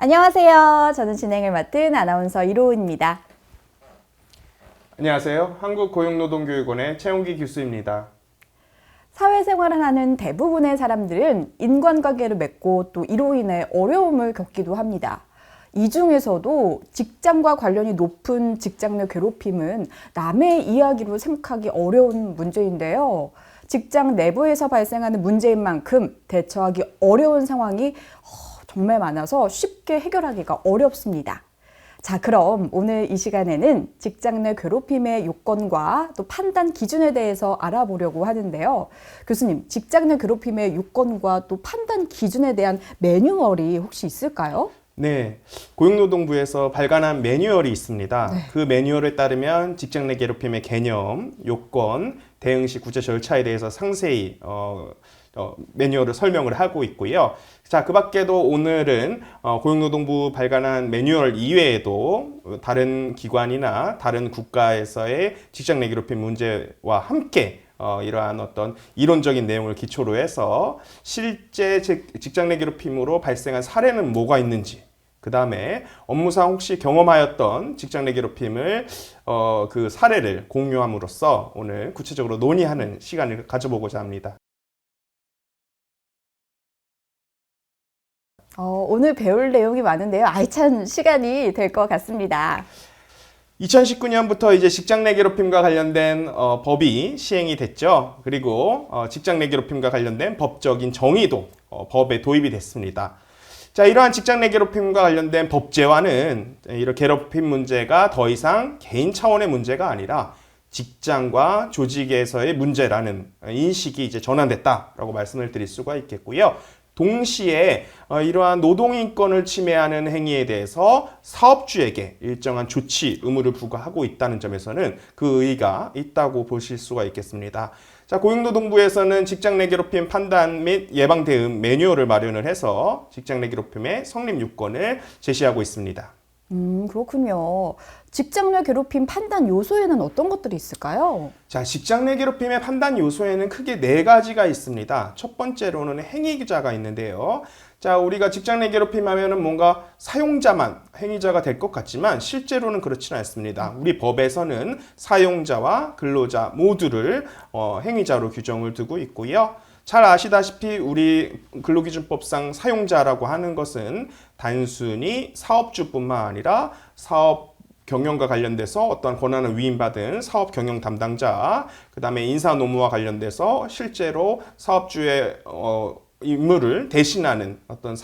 안녕하세요. 저는 진행을 맡은 아나운서 이로운입니다. 안녕하세요. 한국고용노동교육원의 최용기 교수입니다. 사회생활을 하는 대부분의 사람들은 인간관계를 맺고 또 이로 인해 어려움을 겪기도 합니다. 이 중에서도 직장과 관련이 높은 직장 내 괴롭힘은 남의 이야기로 생각하기 어려운 문제인데요. 직장 내부에서 발생하는 문제인 만큼 대처하기 어려운 상황이 정말 많아서 쉽게 해결하기가 어렵습니다. 자, 그럼 오늘 이 시간에는 직장 내 괴롭힘의 요건과 또 판단 기준에 대해서 알아보려고 하는데요. 교수님, 직장 내 괴롭힘의 요건과 또 판단 기준에 대한 매뉴얼이 혹시 있을까요? 네, 고용노동부에서 발간한 매뉴얼이 있습니다. 네. 그 매뉴얼에 따르면 직장 내 괴롭힘의 개념, 요건, 대응 시 구체 절차에 대해서 상세히 매뉴얼을 설명을 하고 있고요. 자, 그 밖에도 오늘은 고용노동부 발간한 매뉴얼 이외에도 다른 기관이나 다른 국가에서의 직장 내 괴롭힘 문제와 함께 이러한 어떤 이론적인 내용을 기초로 해서 실제 직장 내 괴롭힘으로 발생한 사례는 뭐가 있는지, 그 다음에 업무상 혹시 경험하였던 직장 내 괴롭힘을 그 사례를 공유함으로써 오늘 구체적으로 논의하는 시간을 가져보고자 합니다. 오늘 배울 내용이 많은데요. 알찬 시간이 될 것 같습니다. 2019년부터 이제 직장 내 괴롭힘과 관련된 법이 시행이 됐죠. 그리고 직장 내 괴롭힘과 관련된 법적인 정의도 법에 도입이 됐습니다. 자, 이러한 직장 내 괴롭힘과 관련된 법제화는 이런 괴롭힘 문제가 더 이상 개인 차원의 문제가 아니라 직장과 조직에서의 문제라는 인식이 이제 전환됐다라고 말씀을 드릴 수가 있겠고요. 동시에 이러한 노동인권을 침해하는 행위에 대해서 사업주에게 일정한 조치 의무를 부과하고 있다는 점에서는 그 의의가 있다고 보실 수가 있겠습니다. 자, 고용노동부에서는 직장 내 괴롭힘 판단 및 예방 대응 매뉴얼을 마련을 해서 직장 내 괴롭힘의 성립 요건을 제시하고 있습니다. 그렇군요. 직장 내 괴롭힘 판단 요소에는 어떤 것들이 있을까요? 자, 직장 내 괴롭힘의 판단 요소에는 크게 네 가지가 있습니다. 첫 번째로는 행위자가 있는데요. 자, 우리가 직장 내 괴롭힘 하면은 뭔가 사용자만 행위자가 될 것 같지만 실제로는 그렇지는 않습니다. 우리 법에서는 사용자와 근로자 모두를 행위자로 규정을 두고 있고요. 잘 아시다시피 우리 근로기준법상 사용자라고 하는 것은 단순히 사업주뿐만 아니라 사업 경영과 관련돼서 어떤 권한을 위임받은 사업 경영 담당자, 그 다음에 인사 노무와 관련돼서 실제로 사업주의 임무를 대신하는 어떤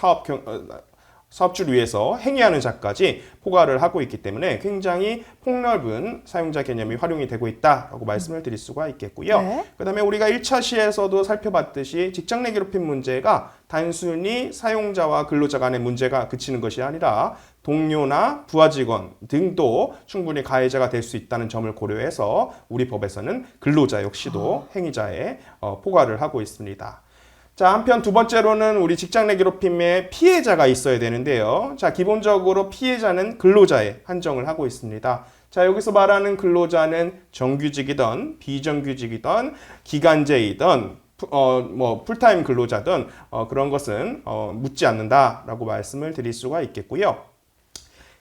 사업주를 위해서 행위하는 자까지 포괄을 하고 있기 때문에 굉장히 폭넓은 사용자 개념이 활용이 되고 있다라고 말씀을 드릴 수가 있겠고요. 네. 그 다음에 우리가 1차 시에서도 살펴봤듯이 직장 내 괴롭힘 문제가 단순히 사용자와 근로자 간의 문제가 그치는 것이 아니라 동료나 부하 직원 등도 충분히 가해자가 될 수 있다는 점을 고려해서 우리 법에서는 근로자 역시도 행위자에 포괄을 하고 있습니다. 자, 한편 두 번째로는 우리 직장 내 괴롭힘의 피해자가 있어야 되는데요. 자, 기본적으로 피해자는 근로자에 한정을 하고 있습니다. 자, 여기서 말하는 근로자는 정규직이든 비정규직이든 기간제이든 풀타임 근로자든 그런 것은 묻지 않는다라고 말씀을 드릴 수가 있겠고요.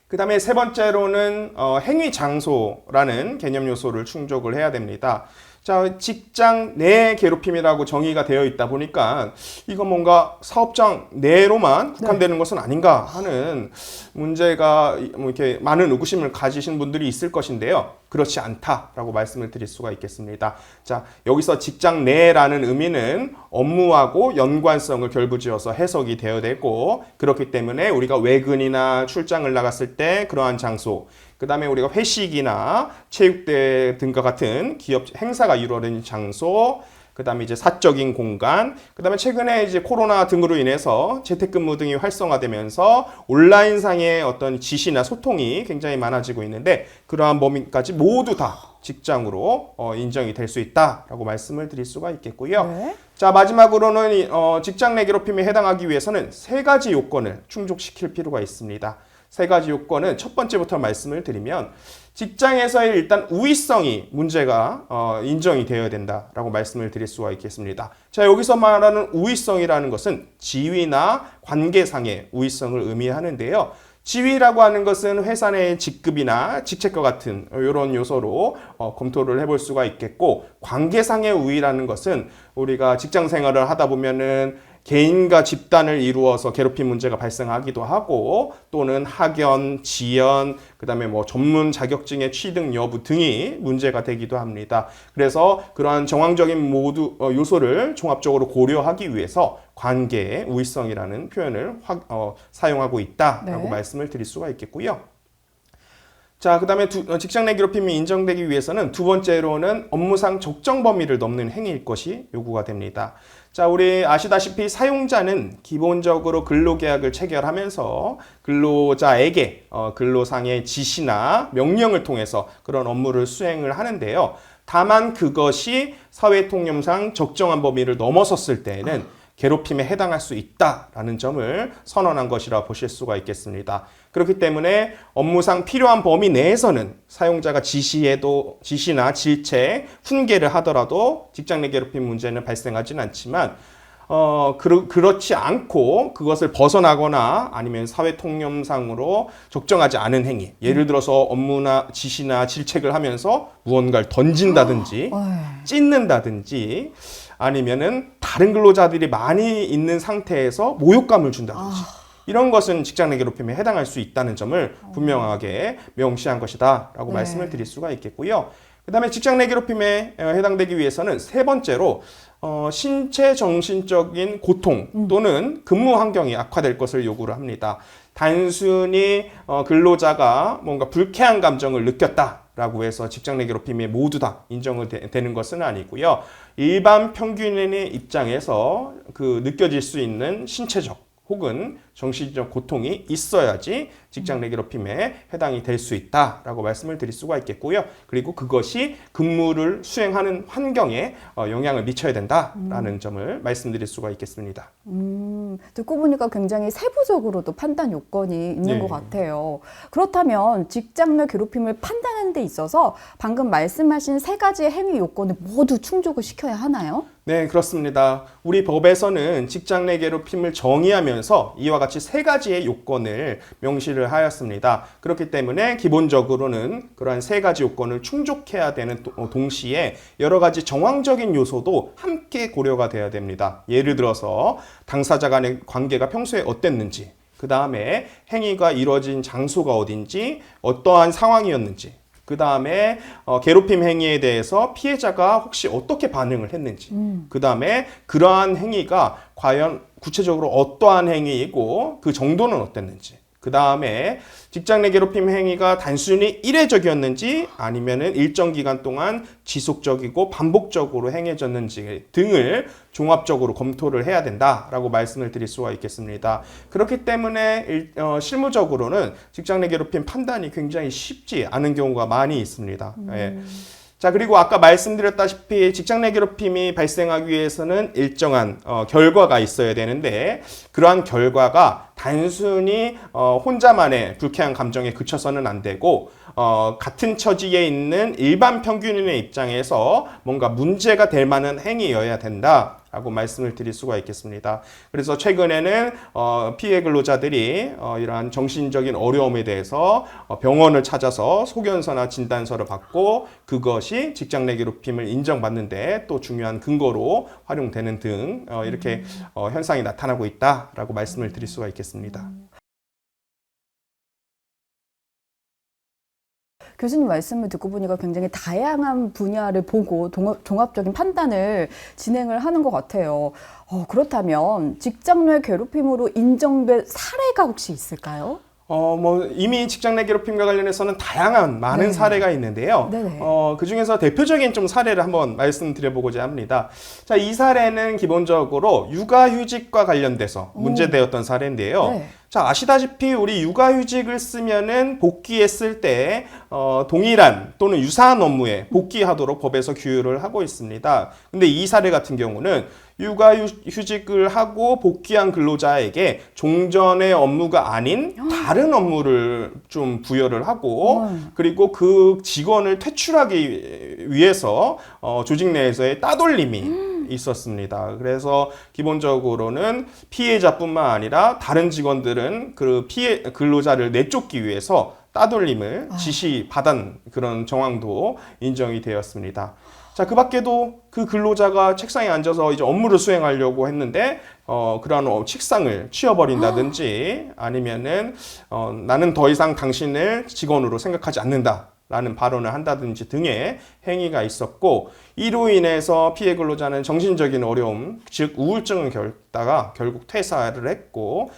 그 다음에 세 번째로는 행위 장소라는 개념 요소를 충족을 해야 됩니다. 자, 직장 내 괴롭힘이라고 정의가 되어 있다 보니까 이거 뭔가 사업장 내로만 국한되는 것은 아닌가 하는 문제가 뭐 이렇게 많은 의구심을 가지신 분들이 있을 것인데요. 그렇지 않다라고 말씀을 드릴 수가 있겠습니다. 자, 여기서 직장 내라는 의미는 업무하고 연관성을 결부지어서 해석이 되어야 되고, 그렇기 때문에 우리가 외근이나 출장을 나갔을 때 그러한 장소, 그 다음에 우리가 회식이나 체육대회 등과 같은 기업 행사가 이루어지는 장소, 그 다음에 이제 사적인 공간, 그 다음에 최근에 이제 코로나 등으로 인해서 재택근무 등이 활성화되면서 온라인상의 어떤 지시나 소통이 굉장히 많아지고 있는데, 그러한 범위까지 모두 다 직장으로 인정이 될 수 있다라고 말씀을 드릴 수가 있겠고요. 네. 자, 마지막으로는 직장 내 괴롭힘에 해당하기 위해서는 세 가지 요건을 충족시킬 필요가 있습니다. 세 가지 요건은 첫 번째부터 말씀을 드리면 직장에서의 일단 우위성이 문제가 인정이 되어야 된다라고 말씀을 드릴 수가 있겠습니다. 자, 여기서 말하는 우위성이라는 것은 지위나 관계상의 우위성을 의미하는데요. 지위라고 하는 것은 회사 내 직급이나 직책과 같은 이런 요소로 검토를 해볼 수가 있겠고, 관계상의 우위라는 것은 우리가 직장 생활을 하다 보면은 개인과 집단을 이루어서 괴롭힘 문제가 발생하기도 하고, 또는 학연, 지연, 그다음에 뭐 전문 자격증의 취득 여부 등이 문제가 되기도 합니다. 그래서 그러한 정황적인 모두 요소를 종합적으로 고려하기 위해서 관계의 우위성이라는 표현을 사용하고 있다라고 네. 말씀을 드릴 수가 있겠고요. 자, 그 다음에 직장 내 괴롭힘이 인정되기 위해서는 두 번째로는 업무상 적정 범위를 넘는 행위일 것이 요구가 됩니다. 자, 우리 아시다시피 사용자는 기본적으로 근로계약을 체결하면서 근로자에게 근로상의 지시나 명령을 통해서 그런 업무를 수행을 하는데요. 다만 그것이 사회통념상 적정한 범위를 넘어섰을 때에는 괴롭힘에 해당할 수 있다라는 점을 선언한 것이라 보실 수가 있겠습니다. 그렇기 때문에 업무상 필요한 범위 내에서는 사용자가 지시나 질책, 훈계를 하더라도 직장 내 괴롭힘 문제는 발생하지는 않지만 그렇지 않고 그것을 벗어나거나 아니면 사회통념상으로 적정하지 않은 행위, 예를 들어서 업무나 지시나 질책을 하면서 무언가를 던진다든지 찢는다든지 아니면은 다른 근로자들이 많이 있는 상태에서 모욕감을 준다든지 이런 것은 직장 내 괴롭힘에 해당할 수 있다는 점을 분명하게 명시한 것이다라고 말씀을 드릴 수가 있겠고요. 그 다음에 직장 내 괴롭힘에 해당되기 위해서는 세 번째로 신체 정신적인 고통 또는 근무 환경이 악화될 것을 요구를 합니다. 단순히 근로자가 뭔가 불쾌한 감정을 느꼈다라고 해서 직장 내 괴롭힘이 모두 다 인정되는 것은 아니고요. 일반 평균인의 입장에서 그 느껴질 수 있는 신체적 혹은 정신적 고통이 있어야지 직장 내 괴롭힘에 해당이 될 수 있다라고 말씀을 드릴 수가 있겠고요. 그리고 그것이 근무를 수행하는 환경에 영향을 미쳐야 된다라는 점을 말씀드릴 수가 있겠습니다. 듣고 보니까 굉장히 세부적으로도 판단 요건이 있는 것 같아요. 그렇다면 직장 내 괴롭힘을 판단하는 데 있어서 방금 말씀하신 세 가지의 행위 요건을 모두 충족을 시켜야 하나요? 네, 그렇습니다. 우리 법에서는 직장 내 괴롭힘을 정의하면서 이와 같이 세 가지의 요건을 명시를 하였습니다. 그렇기 때문에 기본적으로는 그러한 세 가지 요건을 충족해야 되는 동시에 여러 가지 정황적인 요소도 함께 고려가 돼야 됩니다. 예를 들어서 당사자 간의 관계가 평소에 어땠는지, 그 다음에 행위가 이루어진 장소가 어딘지, 어떠한 상황이었는지, 그 다음에 괴롭힘 행위에 대해서 피해자가 혹시 어떻게 반응을 했는지, 그 다음에 그러한 행위가 과연 구체적으로 어떠한 행위이고 그 정도는 어땠는지, 그 다음에 직장 내 괴롭힘 행위가 단순히 일회적이었는지 아니면은 일정 기간 동안 지속적이고 반복적으로 행해졌는지 등을 종합적으로 검토를 해야 된다라고 말씀을 드릴 수가 있겠습니다. 그렇기 때문에 실무적으로는 직장 내 괴롭힘 판단이 굉장히 쉽지 않은 경우가 많이 있습니다. 예. 자, 그리고 아까 말씀드렸다시피 직장 내 괴롭힘이 발생하기 위해서는 일정한 결과가 있어야 되는데, 그러한 결과가 단순히 혼자만의 불쾌한 감정에 그쳐서는 안 되고 같은 처지에 있는 일반 평균인의 입장에서 뭔가 문제가 될 만한 행위여야 된다라고 말씀을 드릴 수가 있겠습니다. 그래서 최근에는 피해 근로자들이 이러한 정신적인 어려움에 대해서 병원을 찾아서 소견서나 진단서를 받고 그것이 직장 내 괴롭힘을 인정받는데 또 중요한 근거로 활용되는 등 이렇게 현상이 나타나고 있다라고 말씀을 드릴 수가 있겠습니다. 교수님 말씀을 듣고 보니까 굉장히 다양한 분야를 보고 종합적인 판단을 진행을 하는 것 같아요. 그렇다면 직장 내 괴롭힘으로 인정된 사례가 혹시 있을까요? 이미 직장 내 괴롭힘과 관련해서는 다양한 많은 사례가 있는데요. 그 중에서 대표적인 좀 사례를 한번 말씀드려보고자 합니다. 자, 이 사례는 기본적으로 육아휴직과 관련돼서 문제되었던 사례인데요. 자, 아시다시피 우리 육아휴직을 쓰면은 복귀했을 때 동일한 또는 유사한 업무에 복귀하도록 법에서 규율을 하고 있습니다. 근데 이 사례 같은 경우는 육아휴직을 하고 복귀한 근로자에게 종전의 업무가 아닌 다른 업무를 좀 부여를 하고 그리고 그 직원을 퇴출하기 위해서 조직 내에서의 따돌림이 있었습니다. 그래서 기본적으로는 피해자뿐만 아니라 다른 직원들은 그 피해 근로자를 내쫓기 위해서 따돌림을 지시받은 그런 정황도 인정이 되었습니다. 자, 그 밖에도 그 근로자가 책상에 앉아서 이제 업무를 수행하려고 했는데, 그러한 책상을 치워버린다든지, 아니면은, 나는 더 이상 당신을 직원으로 생각하지 않는다. 라는 발언을 한다든지 등의 행위가 있었고, 이로 인해서 피해 근로자는 정신적인 어려움, 즉 우울증을 겪다가 결국 퇴사를 했고,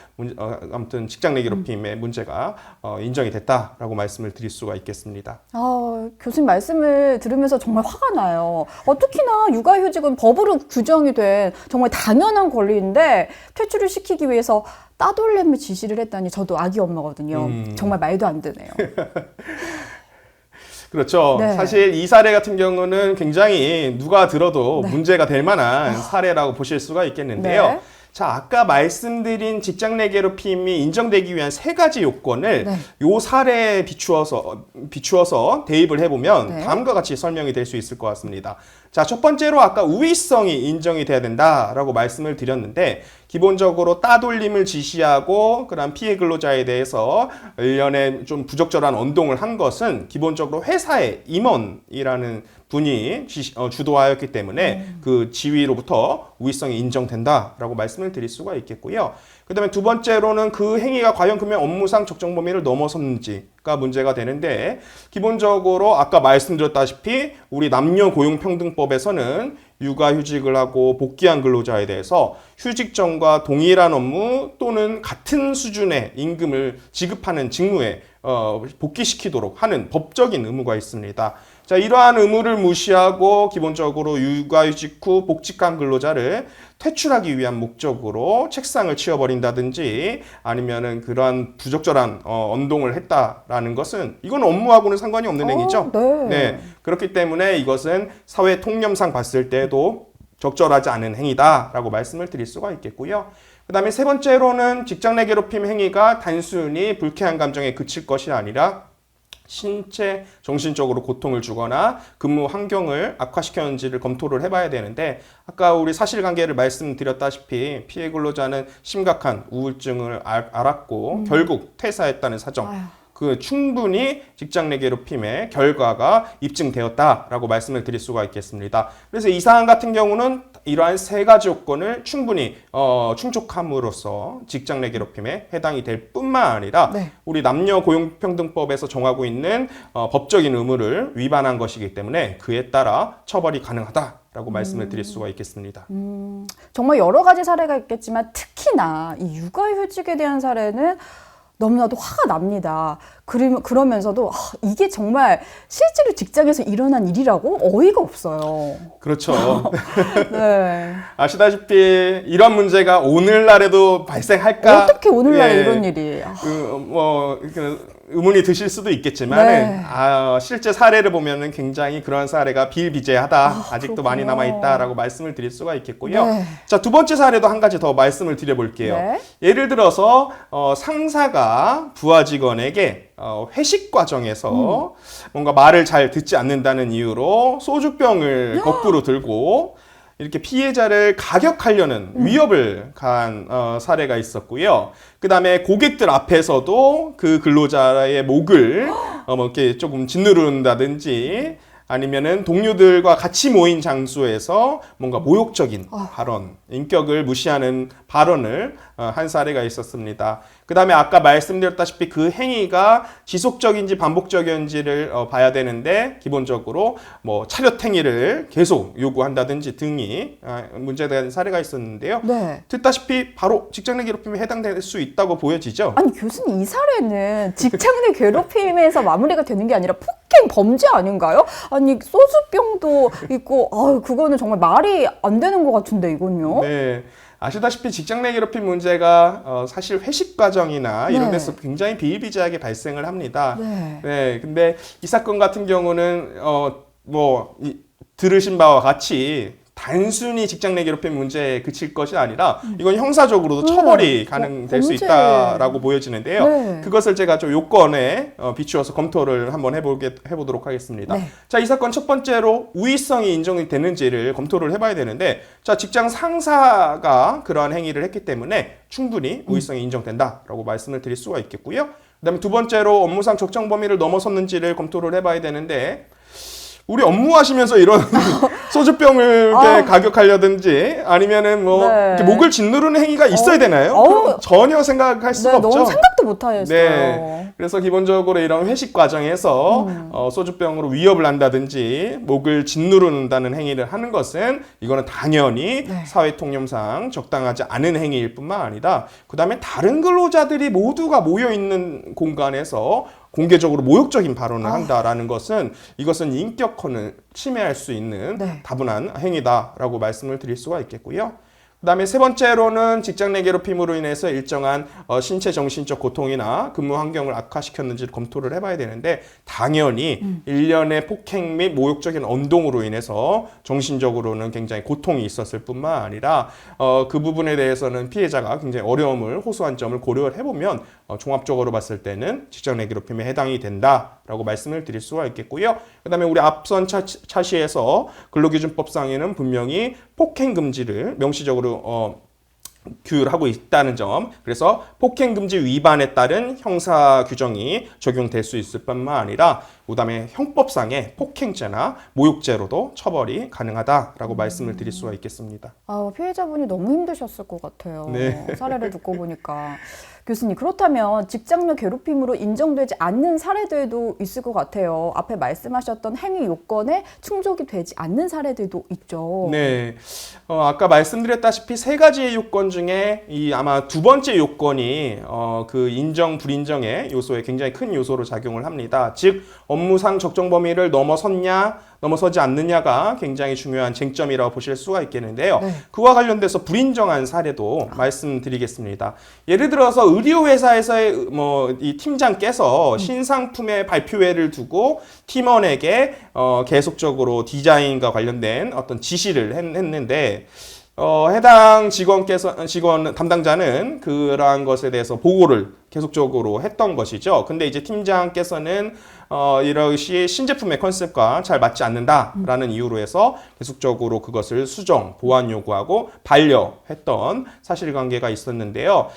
아무튼 직장 내 괴롭힘의 문제가 인정이 됐다라고 말씀을 드릴 수가 있겠습니다. 교수님 말씀을 들으면서 정말 화가 나요. 특히나 육아휴직은 법으로 규정이 된 정말 당연한 권리인데 퇴출을 시키기 위해서 따돌림을 지시를 했다니 저도 아기 엄마거든요. 정말 말도 안 되네요. 그렇죠. 네. 사실 이 사례 같은 경우는 굉장히 누가 들어도 네. 문제가 될 만한 사례라고 보실 수가 있겠는데요. 네. 자, 아까 말씀드린 직장 내 괴롭힘이 인정되기 위한 세 가지 요건을 네. 요 사례에 비추어서 대입을 해보면 네. 다음과 같이 설명이 될 수 있을 것 같습니다. 자, 첫 번째로 아까 우위성이 인정이 돼야 된다라고 말씀을 드렸는데 기본적으로 따돌림을 지시하고 그다음 피해 근로자에 대해서 일련의 좀 부적절한 언동을 한 것은 기본적으로 회사의 임원이라는 분이 주도하였기 때문에 그 지위로부터 우위성이 인정된다라고 말씀을 드릴 수가 있겠고요. 그다음에 두 번째로는 그 행위가 과연 그러면 업무상 적정 범위를 넘어섰는지가 문제가 되는데 기본적으로 아까 말씀드렸다시피 우리 남녀고용평등법에서는 육아휴직을 하고 복귀한 근로자에 대해서 휴직 전과 동일한 업무 또는 같은 수준의 임금을 지급하는 직무에 복귀시키도록 하는 법적인 의무가 있습니다. 자, 이러한 의무를 무시하고 기본적으로 육아휴직 후 복직한 근로자를 퇴출하기 위한 목적으로 책상을 치워버린다든지 아니면은 그러한 부적절한 언동을 했다라는 것은 이건 업무하고는 상관이 없는 행위죠. 네. 그렇기 때문에 이것은 사회 통념상 봤을 때도 적절하지 않은 행위다라고 말씀을 드릴 수가 있겠고요. 그 다음에 세 번째로는 직장 내 괴롭힘 행위가 단순히 불쾌한 감정에 그칠 것이 아니라 신체, 정신적으로 고통을 주거나 근무 환경을 악화시켰는지를 검토를 해봐야 되는데 아까 우리 사실관계를 말씀드렸다시피 피해 근로자는 심각한 우울증을 앓았고 결국 퇴사했다는 사정 그 충분히 직장 내 괴롭힘의 결과가 입증되었다라고 말씀을 드릴 수가 있겠습니다. 그래서 이 사안 같은 경우는 이러한 세 가지 요건을 충분히 충족함으로써 직장 내 괴롭힘에 해당이 될 뿐만 아니라 우리 남녀고용평등법에서 정하고 있는 법적인 의무를 위반한 것이기 때문에 그에 따라 처벌이 가능하다라고 말씀을 드릴 수가 있겠습니다. 정말 여러 가지 사례가 있겠지만 특히나 이 육아휴직에 대한 사례는 너무나도 화가 납니다. 그러면서도 이게 정말 실제로 직장에서 일어난 일이라고 어이가 없어요. 그렇죠. 네. 아시다시피 이런 문제가 오늘날에도 발생할까? 어떻게 오늘날에 이런 일이? 의문이 드실 수도 있겠지만 실제 사례를 보면은 굉장히 그런 사례가 비일비재하다. 아직도 많이 남아있다라고 말씀을 드릴 수가 있겠고요. 자, 두 번째 사례도 한 가지 더 말씀을 드려볼게요. 예를 들어서 상사가 부하 직원에게 회식 과정에서 뭔가 말을 잘 듣지 않는다는 이유로 소주병을 거꾸로 들고 이렇게 피해자를 가격하려는 위협을 가한 사례가 있었고요. 그 다음에 고객들 앞에서도 그 근로자의 목을 이렇게 조금 짓누른다든지 아니면은 동료들과 같이 모인 장소에서 뭔가 모욕적인 발언, 인격을 무시하는 발언을 한 사례가 있었습니다. 그 다음에 아까 말씀드렸다시피 그 행위가 지속적인지 반복적인지를 봐야 되는데 기본적으로 뭐 차렷 행위를 계속 요구한다든지 등이 문제된 사례가 있었는데요. 듣다시피 바로 직장 내 괴롭힘에 해당될 수 있다고 보여지죠? 아니 교수님 이 사례는 직장 내 괴롭힘에서 마무리가 되는 게 아니라 폭행 범죄 아닌가요? 아니 소주병도 있고 그거는 정말 말이 안 되는 것 같은데 이건요? 네. 아시다시피 직장 내 괴롭힘 문제가 사실 회식 과정이나 이런 네. 데서 굉장히 비일비재하게 발생을 합니다. 네. 네, 근데 이 사건 같은 경우는 들으신 바와 같이 단순히 직장 내 괴롭힘 문제에 그칠 것이 아니라 이건 형사적으로도 처벌이 가능될 수 범죄. 있다라고 보여지는데요. 네. 그것을 제가 좀 요건에 비추어서 검토를 한번 해보도록 하겠습니다. 네. 자, 이 사건 첫 번째로 우의성이 인정이 되는지를 검토를 해봐야 되는데, 자, 직장 상사가 그러한 행위를 했기 때문에 충분히 우의성이 인정된다라고 말씀을 드릴 수가 있겠고요. 그다음에 두 번째로 업무상 적정 범위를 넘어섰는지를 검토를 해봐야 되는데, 우리 업무하시면서 이런 소주병을 이렇게 가격하려든지 아니면은 뭐 네. 이렇게 목을 짓누르는 행위가 있어야 되나요? 어우. 전혀 생각할 수가 네, 없죠. 너무 생각도 못 하겠어요. 네. 그래서 기본적으로 이런 회식 과정에서 소주병으로 위협을 한다든지 목을 짓누른다는 행위를 하는 것은 이거는 당연히 네. 사회통념상 적당하지 않은 행위일 뿐만 아니라 그다음에 다른 근로자들이 모두가 모여 있는 공간에서 공개적으로 모욕적인 발언을 한다라는 것은 이것은 인격권을 침해할 수 있는 네. 다분한 행위다라고 말씀을 드릴 수가 있겠고요. 그다음에 세 번째로는 직장 내 괴롭힘으로 인해서 일정한 신체 정신적 고통이나 근무 환경을 악화시켰는지를 검토를 해봐야 되는데 당연히 일련의 폭행 및 모욕적인 언동으로 인해서 정신적으로는 굉장히 고통이 있었을 뿐만 아니라 그 부분에 대해서는 피해자가 굉장히 어려움을 호소한 점을 고려를 해보면 종합적으로 봤을 때는 직장 내 괴롭힘에 해당이 된다라고 말씀을 드릴 수가 있겠고요. 그다음에 우리 앞선 차시에서 근로기준법상에는 분명히 폭행 금지를 명시적으로 규율하고 있다는 점, 그래서 폭행금지 위반에 따른 형사 규정이 적용될 수 있을 뿐만 아니라 그다음에 형법상의 폭행죄나 모욕죄로도 처벌이 가능하다라고 말씀을 드릴 수가 있겠습니다. 피해자분이 너무 힘드셨을 것 같아요. 네. 사례를 듣고 보니까. 교수님, 그렇다면 직장 내 괴롭힘으로 인정되지 않는 사례들도 있을 것 같아요. 앞에 말씀하셨던 행위 요건에 충족이 되지 않는 사례들도 있죠. 네, 아까 말씀드렸다시피 세 가지의 요건 중에 이 아마 두 번째 요건이 그 인정 불인정의 요소에 굉장히 큰 요소로 작용을 합니다. 즉 업무상 적정 범위를 넘어섰냐 넘어서지 않느냐가 굉장히 중요한 쟁점이라고 보실 수가 있겠는데요. 네. 그와 관련돼서 불인정한 사례도 말씀드리겠습니다. 예를 들어서 의료회사에서의 이 팀장께서 신상품의 발표회를 두고 팀원에게 계속적으로 디자인과 관련된 어떤 지시를 했는데 해당 직원 담당자는 그러한 것에 대해서 보고를 계속적으로 했던 것이죠. 근데 이제 팀장께서는 이것이 신제품의 컨셉과 잘 맞지 않는다라는 이유로 해서 계속적으로 그것을 수정, 보완 요구하고 반려했던 사실관계가 있었는데요.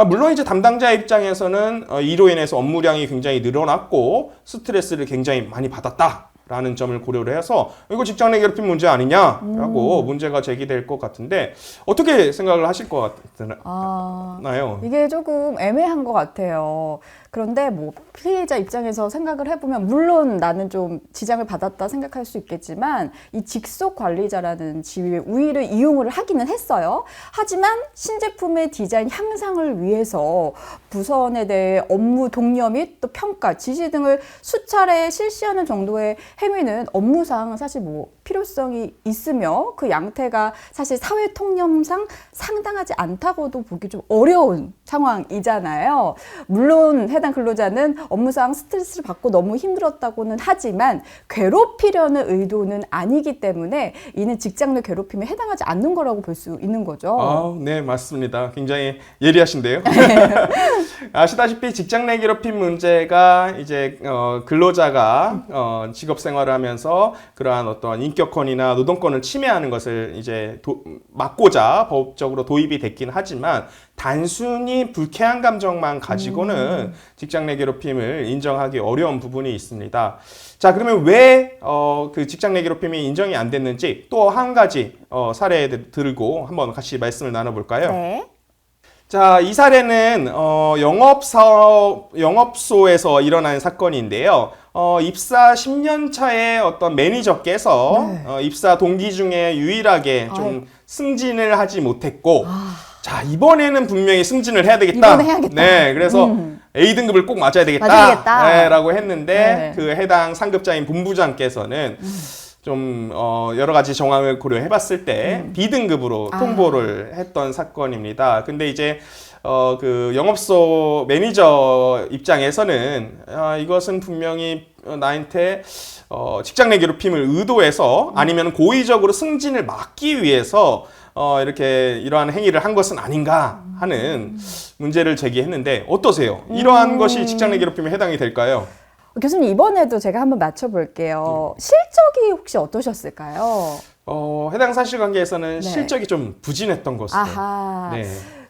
물론 이제 담당자 입장에서는 이로 인해서 업무량이 굉장히 늘어났고 스트레스를 굉장히 많이 받았다. 라는 점을 고려를 해서 이거 직장 내 괴롭힘 문제 아니냐라고 문제가 제기될 것 같은데 어떻게 생각을 하실 것 같나요? 이게 조금 애매한 것 같아요. 그런데 뭐 피해자 입장에서 생각을 해보면 물론 나는 좀 지장을 받았다 생각할 수 있겠지만 이 직속 관리자라는 지위의 우위를 이용을 하기는 했어요. 하지만 신제품의 디자인 향상을 위해서 부서원에 대해 업무 독려 및 또 평가, 지시 등을 수차례 실시하는 정도의 행위는 업무상 사실 뭐 필요성이 있으며 그 양태가 사실 사회 통념상 상당하지 않다고도 보기 좀 어려운 상황이잖아요. 물론 해당 근로자는 업무상 스트레스를 받고 너무 힘들었다고는 하지만 괴롭히려는 의도는 아니기 때문에 이는 직장 내 괴롭힘에 해당하지 않는 거라고 볼 수 있는 거죠. 네, 맞습니다. 굉장히 예리하신데요. 아시다시피 직장 내 괴롭힘 문제가 이제 근로자가 직업 생활을 하면서 그러한 어떤 인격권이나 노동권을 침해하는 것을 이제 막고자 법적으로 도입이 됐긴 하지만 단순히 불쾌한 감정만 가지고는 직장 내 괴롭힘을 인정하기 어려운 부분이 있습니다. 자, 그러면 왜 그 직장 내 괴롭힘이 인정이 안 됐는지 또 한 가지 사례 들고 한번 같이 말씀을 나눠볼까요? 네. 자, 이 사례는 영업소에서 일어난 사건인데요. 입사 10년 차의 어떤 매니저께서 입사 동기 중에 유일하게 좀 승진을 하지 못했고 자, 이번에는 분명히 승진을 해야 되겠다. 이번에 해야겠다. 네, 그래서 A등급을 꼭 맞아야 되겠다. 맞아야겠다. 네, 라고 했는데 네. 그 해당 상급자인 본부장께서는 좀 여러 가지 정황을 고려해봤을 때 B등급으로 통보를 했던 사건입니다. 근데 이제 그 영업소 매니저 입장에서는 이것은 분명히 나한테 직장 내 괴롭힘을 의도해서 아니면 고의적으로 승진을 막기 위해서 이렇게 이러한 행위를 한 것은 아닌가 하는 문제를 제기했는데 어떠세요? 이러한 것이 직장 내 괴롭힘에 해당이 될까요? 교수님 이번에도 제가 한번 맞춰볼게요. 실적이 혹시 어떠셨을까요? 해당 사실관계에서는 네. 실적이 좀 부진했던 것으로. 아하. 네.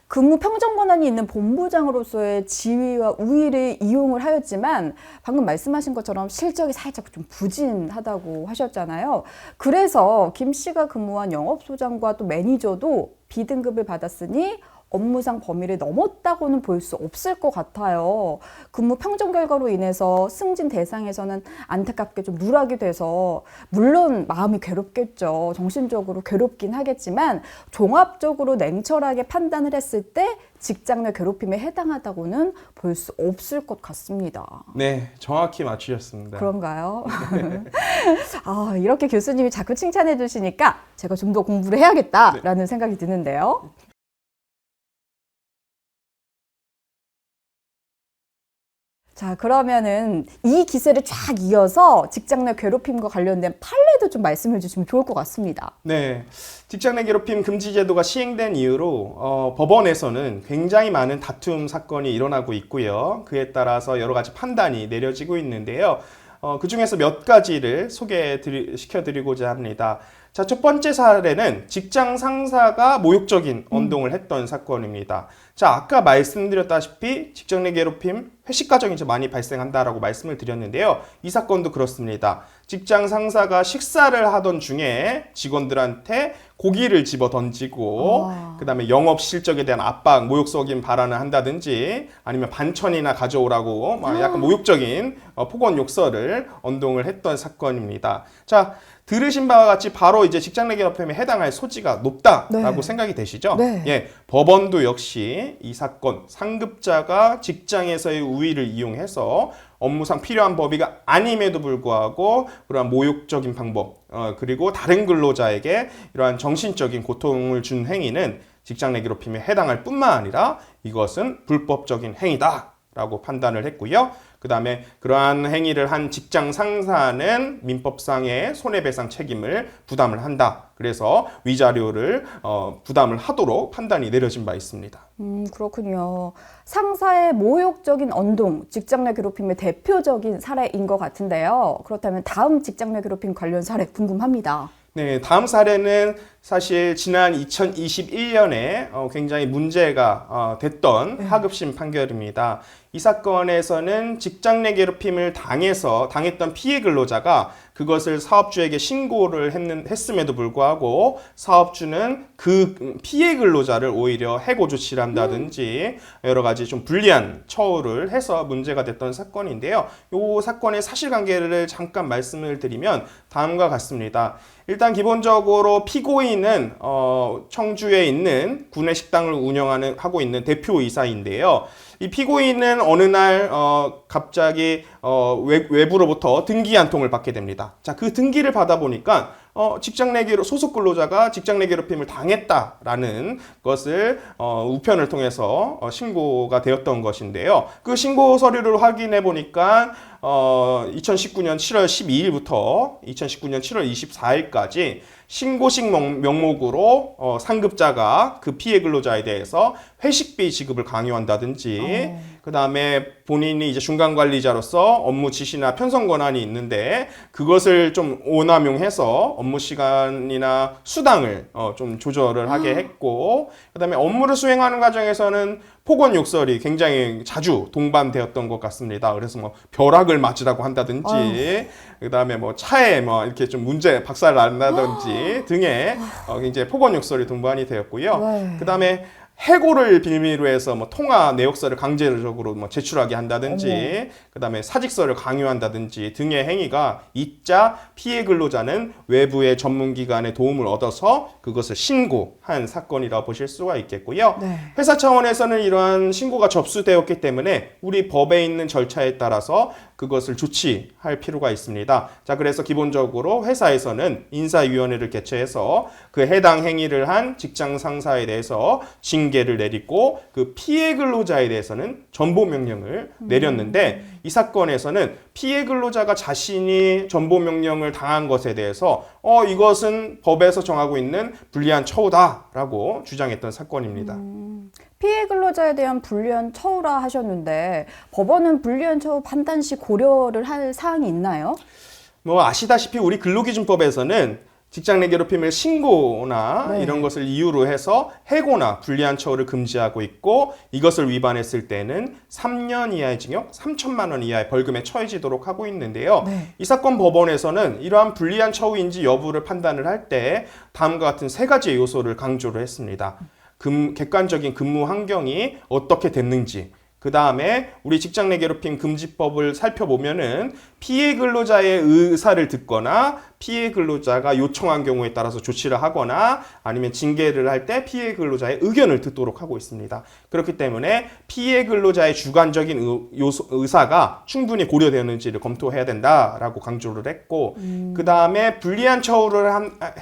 근무 평정 권한이 있는 본부장으로서의 지위와 우위를 이용을 하였지만 방금 말씀하신 것처럼 실적이 살짝 좀 부진하다고 하셨잖아요. 그래서 김 씨가 근무한 영업소장과 또 매니저도 B등급을 받았으니 업무상 범위를 넘었다고는 볼 수 없을 것 같아요. 근무 평정 결과로 인해서 승진 대상에서는 안타깝게 좀 누락이 돼서 물론 마음이 괴롭겠죠. 정신적으로 괴롭긴 하겠지만 종합적으로 냉철하게 판단을 했을 때 직장 내 괴롭힘에 해당하다고는 볼 수 없을 것 같습니다. 네, 정확히 맞추셨습니다. 그런가요? 이렇게 교수님이 자꾸 칭찬해 주시니까 제가 좀 더 공부를 해야겠다라는 생각이 드는데요. 자, 그러면은 이 기세를 쫙 이어서 직장 내 괴롭힘과 관련된 판례도 좀 말씀해 주시면 좋을 것 같습니다. 네, 직장 내 괴롭힘 금지 제도가 시행된 이후로 법원에서는 굉장히 많은 다툼 사건이 일어나고 있고요. 그에 따라서 여러 가지 판단이 내려지고 있는데요. 그 중에서 몇 가지를 시켜드리고자 합니다. 자, 첫 번째 사례는 직장 상사가 모욕적인 언동을 했던 사건입니다. 자, 아까 말씀드렸다시피 직장 내 괴롭힘, 회식 과정이 많이 발생한다라고 말씀을 드렸는데요. 이 사건도 그렇습니다. 직장 상사가 식사를 하던 중에 직원들한테 고기를 집어 던지고 그다음에 영업 실적에 대한 압박, 모욕적인 발언을 한다든지 아니면 반천이나 가져오라고 약간 모욕적인 폭언 욕설을 언동을 했던 사건입니다. 자, 들으신 바와 같이 바로 이제 직장 내 괴롭힘에 해당할 소지가 높다라고 네. 생각이 되시죠? 네. 예, 법원도 역시 이 사건 상급자가 직장에서의 우위를 이용해서 업무상 필요한 법의가 아님에도 불구하고 그러한 모욕적인 방법 그리고 다른 근로자에게 이러한 정신적인 고통을 준 행위는 직장 내 괴롭힘에 해당할 뿐만 아니라 이것은 불법적인 행위다라고 판단을 했고요. 그 다음에 그러한 행위를 한 직장 상사는 민법상의 손해배상 책임을 부담을 한다. 그래서 위자료를 부담을 하도록 판단이 내려진 바 있습니다. 그렇군요. 상사의 모욕적인 언동, 직장 내 괴롭힘의 대표적인 사례인 것 같은데요. 그렇다면 다음 직장 내 괴롭힘 관련 사례 궁금합니다. 네, 다음 사례는 사실 지난 2021년에 굉장히 문제가 됐던 하급심 판결입니다. 이 사건에서는 직장 내 괴롭힘을 당했던 피해 근로자가 그것을 사업주에게 신고를 했음에도 불구하고 사업주는 그 피해 근로자를 오히려 해고 조치를 한다든지 여러 가지 좀 불리한 처우를 해서 문제가 됐던 사건인데요. 이 사건의 사실관계를 잠깐 말씀을 드리면 다음과 같습니다. 일단 기본적으로 피고인은 청주에 있는 구내식당을 하고 있는 대표이사인데요. 이 피고인은 어느 날 갑자기 외부로부터 등기 한 통을 받게 됩니다. 자, 그 등기를 받아 보니까 직장 내 소속 근로자가 직장 내 괴롭힘을 당했다라는 것을 우편을 통해서 신고가 되었던 것인데요. 그 신고 서류를 확인해 보니까 2019년 7월 12일부터 2019년 7월 24일까지 신고식 명목으로 상급자가 그 피해 근로자에 대해서 회식비 지급을 강요한다든지 그 다음에 본인이 이제 중간 관리자로서 업무 지시나 편성 권한이 있는데 그것을 좀 오남용해서 업무 시간이나 수당을 좀 조절을 하게 했고 그 다음에 업무를 수행하는 과정에서는 폭언 욕설이 굉장히 자주 동반되었던 것 같습니다. 그래서 뭐 벼락을 맞으라고 한다든지 그다음에 뭐 차에 뭐 이렇게 좀 박살 난다든지 등의 굉장히 폭언 욕설이 동반이 되었고요. 네. 그다음에 해고를 빌미로 해서 뭐 통화 내역서를 강제적으로 뭐 제출하게 한다든지 그다음에 사직서를 강요한다든지 등의 행위가 있자 피해 근로자는 외부의 전문기관의 도움을 얻어서 그것을 신고한 사건이라 보실 수가 있겠고요. 네. 회사 차원에서는 이러한 신고가 접수되었기 때문에 우리 법에 있는 절차에 따라서 그것을 조치할 필요가 있습니다. 자, 그래서 기본적으로 회사에서는 인사위원회를 개최해서 그 해당 행위를 한 직장 상사에 대해서 징계를 내리고 그 피해 근로자에 대해서는 전보 명령을 내렸는데 이 사건에서는 피해 근로자가 자신이 전보 명령을 당한 것에 대해서 이것은 법에서 정하고 있는 불리한 처우다라고 주장했던 사건입니다. 피해 근로자에 대한 불리한 처우라 하셨는데 법원은 불리한 처우 판단 시 고려를 할 사항이 있나요? 뭐 아시다시피 우리 근로기준법에서는 직장 내 괴롭힘을 신고나 네. 이런 것을 이유로 해서 해고나 불리한 처우를 금지하고 있고 이것을 위반했을 때는 3년 이하의 징역, 3천만 원 이하의 벌금에 처해지도록 하고 있는데요. 네. 이 사건 법원에서는 이러한 불리한 처우인지 여부를 판단을 할 때 다음과 같은 세 가지의 요소를 강조를 했습니다. 객관적인 근무 환경이 어떻게 됐는지, 그 다음에 우리 직장 내 괴롭힘 금지법을 살펴보면은 피해 근로자의 의사를 듣거나 피해 근로자가 요청한 경우에 따라서 조치를 하거나 아니면 징계를 할 때 피해 근로자의 의견을 듣도록 하고 있습니다. 그렇기 때문에 피해 근로자의 주관적인 의사가 충분히 고려되는지를 검토해야 된다라고 강조를 했고 그 다음에 불리한 처우를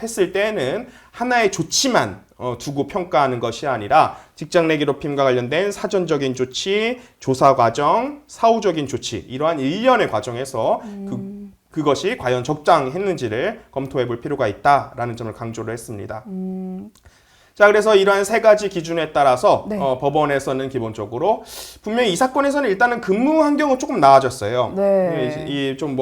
했을 때는 하나의 조치만 두고 평가하는 것이 아니라 직장 내 괴롭힘과 관련된 사전적인 조치, 조사 과정, 사후적인 조치 이러한 일련의 과정에서 그것이 과연 적당했는지를 검토해 볼 필요가 있다라는 점을 강조를 했습니다. 자, 그래서 이러한 세 가지 기준에 따라서 네. 법원에서는 기본적으로 분명히 이 사건에서는 일단은 근무 환경은 조금 나아졌어요. 네. 이 좀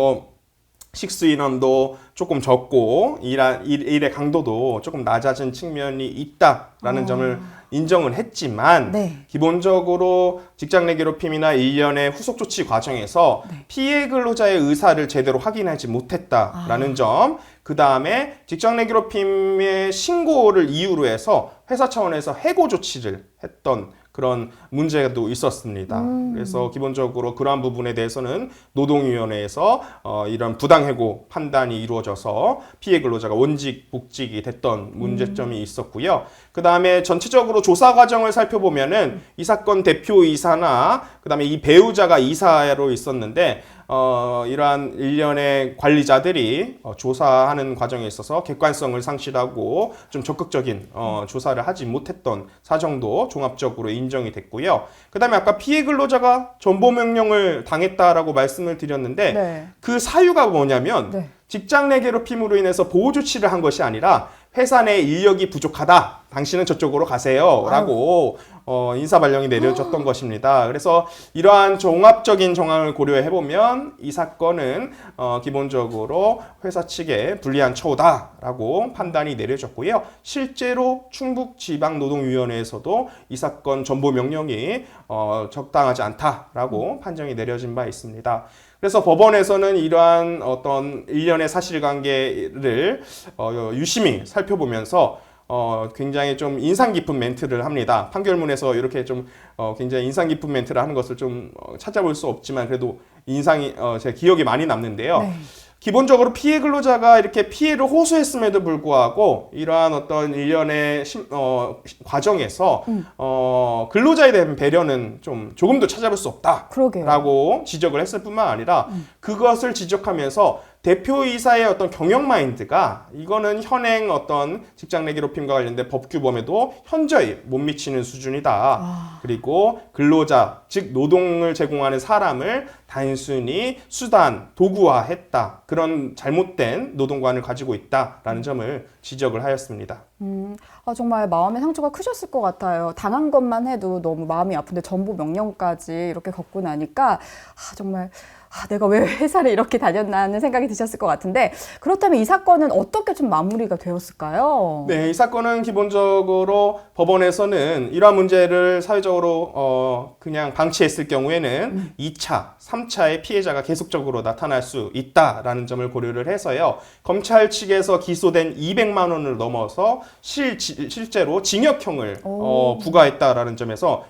식수 인원도 조금 적고 일의 강도도 조금 낮아진 측면이 있다라는 점을 인정을 했지만 네. 기본적으로 직장 내 괴롭힘이나 일련의 후속 조치 과정에서 피해 근로자의 의사를 제대로 확인하지 못했다라는 점, 그 다음에 직장 내 괴롭힘의 신고를 이유로 해서 회사 차원에서 해고 조치를 했던 그런 문제도 있었습니다. 그래서 기본적으로 그러한 부분에 대해서는 노동위원회에서 이런 부당해고 판단이 이루어져서 피해 근로자가 원직 복직이 됐던 문제점이 있었고요. 그 다음에 전체적으로 조사 과정을 살펴보면은 이 사건 대표 이사나 그 다음에 이 배우자가 이사로 있었는데 이러한 일련의 관리자들이 조사하는 과정에 있어서 객관성을 상실하고 좀 적극적인 조사를 하지 못했던 사정도 종합적으로 인정이 됐고요. 그 다음에 아까 피해 근로자가 전보 명령을 당했다라고 말씀을 드렸는데 네. 그 사유가 뭐냐면 네. 직장 내 괴롭힘으로 인해서 보호 조치를 한 것이 아니라 회사 내 인력이 부족하다. 당신은 저쪽으로 가세요. 라고 인사 발령이 내려졌던 것입니다. 그래서 이러한 종합적인 정황을 고려해보면 이 사건은 기본적으로 회사 측에 불리한 처우다라고 판단이 내려졌고요. 실제로 충북지방노동위원회에서도 이 사건 전보 명령이 적당하지 않다라고 판정이 내려진 바 있습니다. 그래서 법원에서는 이러한 어떤 일련의 사실관계를 유심히 살펴보면서 굉장히 좀 인상 깊은 멘트를 합니다. 판결문에서 이렇게 좀 굉장히 인상 깊은 멘트를 하는 것을 좀 찾아볼 수 없지만 그래도 제 기억이 많이 남는데요. 네. 기본적으로 피해 근로자가 이렇게 피해를 호소했음에도 불구하고 이러한 어떤 일련의 과정에서 근로자에 대한 배려는 좀 조금도 찾아볼 수 그러게요. 없다라고 지적을 했을 뿐만 아니라 그것을 지적하면서 대표이사의 어떤 경영 마인드가 이거는 현행 어떤 직장 내 괴롭힘과 관련된 법규범에도 현저히 못 미치는 수준이다. 그리고 근로자, 즉 노동을 제공하는 사람을 단순히 수단, 도구화했다. 그런 잘못된 노동관을 가지고 있다라는 점을 지적을 하였습니다. 정말 마음의 상처가 크셨을 것 같아요. 당한 것만 해도 너무 마음이 아픈데 전보 명령까지 이렇게 겪고 나니까 정말 내가 왜 회사를 이렇게 다녔나 하는 생각이 드셨을 것 같은데 그렇다면 이 사건은 어떻게 좀 마무리가 되었을까요? 네, 이 사건은 기본적으로 법원에서는 이러한 문제를 사회적으로 그냥 방치했을 경우에는 2차, 3차의 피해자가 계속적으로 나타날 수 있다라는 점을 고려를 해서요. 검찰 측에서 기소된 200만 원을 넘어서 실제로 징역형을 부과했다라는 점에서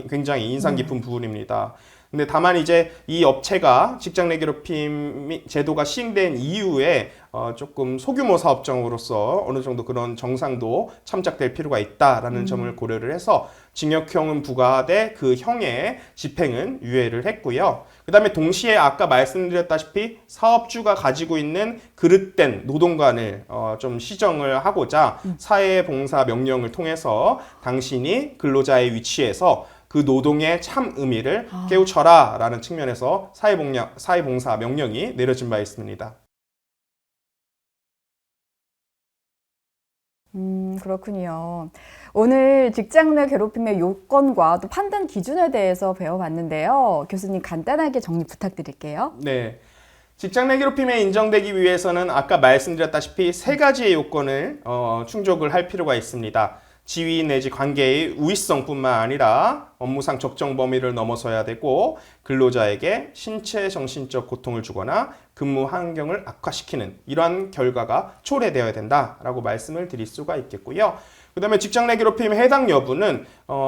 굉장히 인상 깊은 부분입니다. 근데 다만 이제 이 업체가 직장 내 괴롭힘 제도가 시행된 이후에 조금 소규모 사업장으로서 어느 정도 그런 정상도 참작될 필요가 있다라는 점을 고려를 해서 징역형은 부과돼 그 형의 집행은 유예를 했고요. 그 다음에 동시에 아까 말씀드렸다시피 사업주가 가지고 있는 그릇된 노동관을 좀 시정을 하고자 사회봉사 명령을 통해서 당신이 근로자의 위치에서 그 노동의 참 의미를 깨우쳐라 라는 측면에서 사회봉사 명령이 내려진 바 있습니다. 그렇군요. 오늘 직장 내 괴롭힘의 요건과 또 판단 기준에 대해서 배워봤는데요. 교수님 간단하게 정리 부탁드릴게요. 네. 직장 내 괴롭힘에 인정되기 위해서는 아까 말씀드렸다시피 세 가지의 요건을 충족을 할 필요가 있습니다. 지위 내지 관계의 우위성뿐만 아니라 업무상 적정 범위를 넘어서야 되고 근로자에게 신체, 정신적 고통을 주거나 근무 환경을 악화시키는 이러한 결과가 초래되어야 된다라고 말씀을 드릴 수가 있겠고요. 그 다음에 직장 내 괴롭힘의 해당 여부는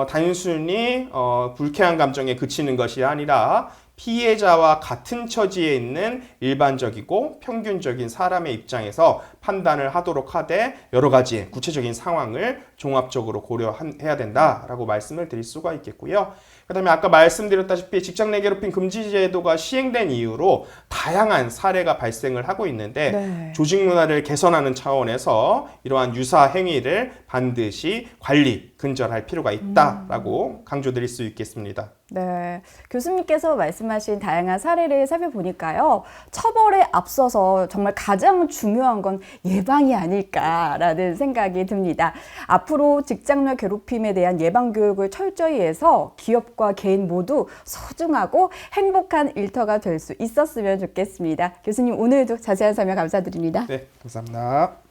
단순히 불쾌한 감정에 그치는 것이 아니라 피해자와 같은 처지에 있는 일반적이고 평균적인 사람의 입장에서 판단을 하도록 하되 여러 가지의 구체적인 상황을 종합적으로 고려해야 된다라고 말씀을 드릴 수가 있겠고요. 그 다음에 아까 말씀드렸다시피 직장 내 괴롭힘 금지 제도가 시행된 이후로 다양한 사례가 발생을 하고 있는데 네. 조직 문화를 개선하는 차원에서 이러한 유사 행위를 반드시 관리, 근절할 필요가 있다라고 강조드릴 수 있겠습니다. 네, 교수님께서 말씀하신 다양한 사례를 살펴보니까요. 처벌에 앞서서 정말 가장 중요한 건 예방이 아닐까라는 생각이 듭니다. 앞으로 직장 내 괴롭힘에 대한 예방 교육을 철저히 해서 기업과 개인 모두 소중하고 행복한 일터가 될 수 있었으면 좋겠습니다. 교수님 오늘도 자세한 설명 감사드립니다. 네, 감사합니다.